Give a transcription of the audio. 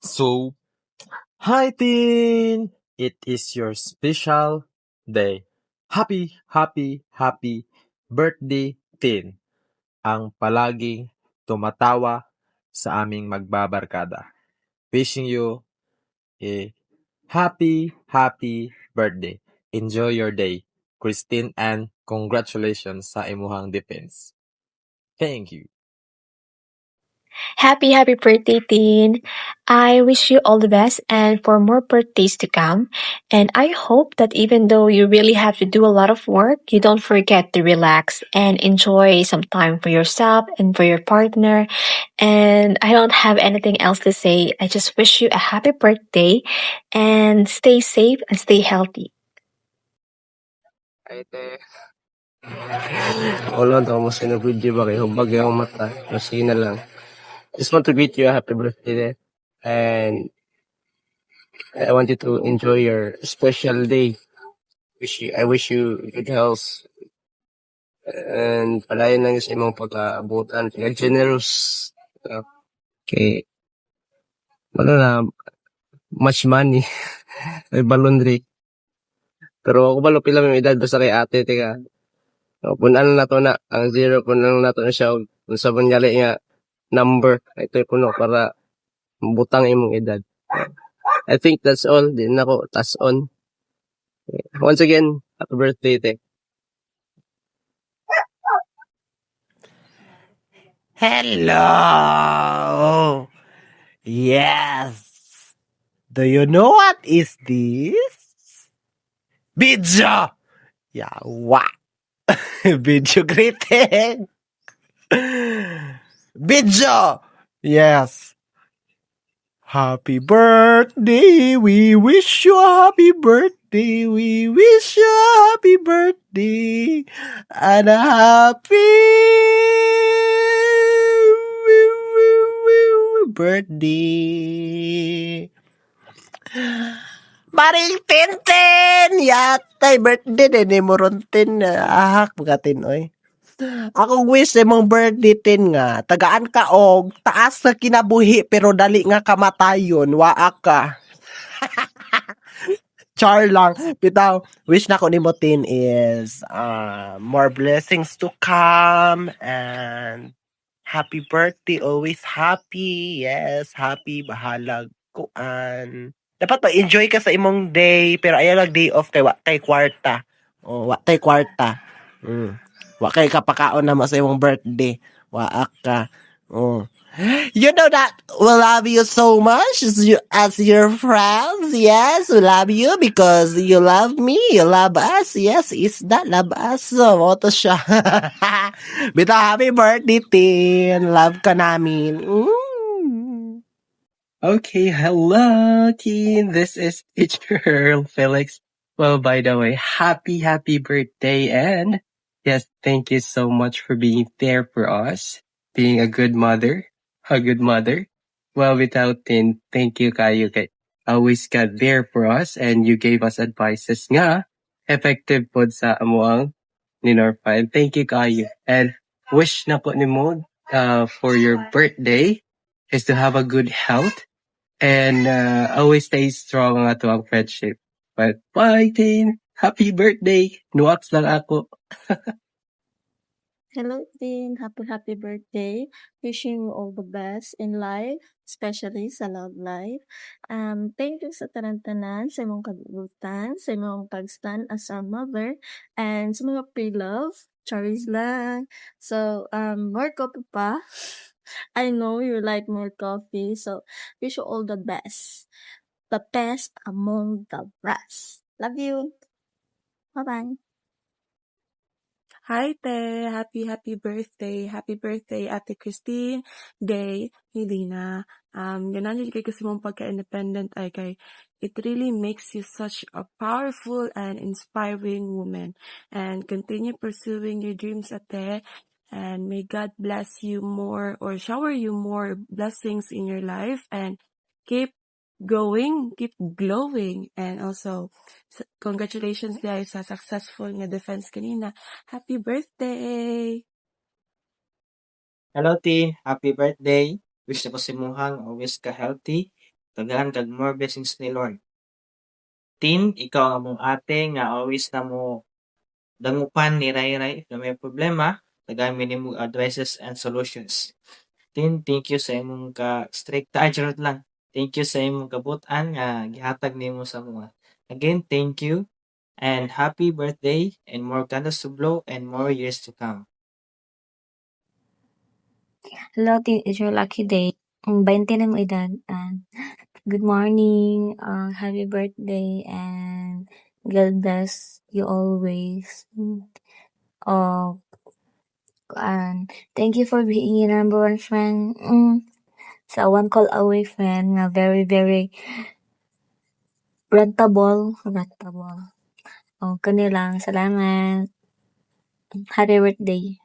So, hi Tin! It is your special day. Happy birthday, Tin! Ang palaging tumatawa sa aming magbabarkada. Wishing you a happy birthday. Enjoy your day, Christine, and congratulations sa imuhang defense. Thank you. Happy birthday, Teen. I wish you all the best and for more birthdays to come. And I hope that even though you really have to do a lot of work, you don't forget to relax and enjoy some time for yourself and for your partner. And I don't have anything else to say. I just wish you a happy birthday and stay safe and stay healthy. Ay, te. Wala daw mo sinabidyo ba kayo? Hubag yung mata. Masige na lang. Just want to greet you a happy birthday, te. And I want you to enjoy your special day. I wish you good health. And palayan lang sa imong pagkaabutan. Kaya generous. Okay. Wala na. Much money. May balundry. Pero ako ba pila may edad basta kay ate, teka. Punan na to na. Ang zero, punan na to na siya. Kung sa banyali nga number. Ito yung puno para butang imong edad. I think that's all. Di na ako tas on. Once again, happy birthday, te. Hello! Yes! Do you know what is this? Video! Yeah, what? Video greeting! Video! Yes. Happy birthday! We wish you a happy birthday! We wish you a happy birthday! And a happy birthday! Maring Tintin! Yatay birthday din mo ron tin. Ahak magatin oy. Akong wish sa mong birthday tin nga. Tagaan ka og taas na kinabuhi pero dali nga kamatayon. Waa ka. Char lang. Bitaw, wish na ko ni mo tin is more blessings to come and happy birthday. Always happy. Yes, happy. Bahalag kuan. Dapat ma-enjoy ka sa imong day pero ayaw lang day off kay wa kay kwarta. O wa kay kwarta. Wa kay kapakaon na mo sa imong birthday. Wa ka. Oh. You know that we love you so much as your friends. Yes, we love you because you love me. You love us. Yes, it's that love us. So, to siya. Bita, happy birthday, Tin. Love ka namin. Okay, hello, team. This is Teacher Felix. Well, by the way, happy birthday. And yes, thank you so much for being there for us, being a good mother. Well, without Tin, thank you kayo kay always got there for us and you gave us advices nga effective pod sa amuang ni Norfa. And thank you kayo. And wish na po ni mo for your birthday is to have a good health and always stay strong ang ato ang friendship. But bye, Tin! Happy birthday! Nuaks lang ako. Hello, Tin. Happy birthday. Wishing you all the best in life, especially sa love life. Thank you sa tanan-tanan, sa imong kagutan, sa imong pag-stand as our mother, and sa mga pre-love. Charis lang. So, more coffee pa. I know you like more coffee, so wish you all the best. The best among the rest. Love you. Bye-bye. Hi, te. Happy birthday. Happy birthday, Ate Christine, Day, Helena. Ganan yun kay kasi mong pagka-independent ay kay it really makes you such a powerful and inspiring woman. And continue pursuing your dreams, Ate. And may God bless you more or shower you more blessings in your life and keep going, keep glowing. And also, congratulations guys sa successful nga defense kanina. Happy birthday! Hello, T. Happy birthday. Wish na ko si Muhang always ka healthy Daghan kag more blessings ni Lord. Tin, ikaw ang among ate nga always na mo dangupan ni Ray na may problema, tagamin nimo advices and solutions. Tin, thank you sa imong ka strict charot lang. Thank you sa imong kabut-an nga gihatag nimo sa mga. Again, thank you and happy birthday and more candles to blow and more years to come. Hello, it's your lucky day. 20 na mo edad. Good morning. Happy birthday and God bless you always. And thank you for being your number one friend. Sa one call away friend na very, very rentable. Kanilang. Salamat. Happy birthday.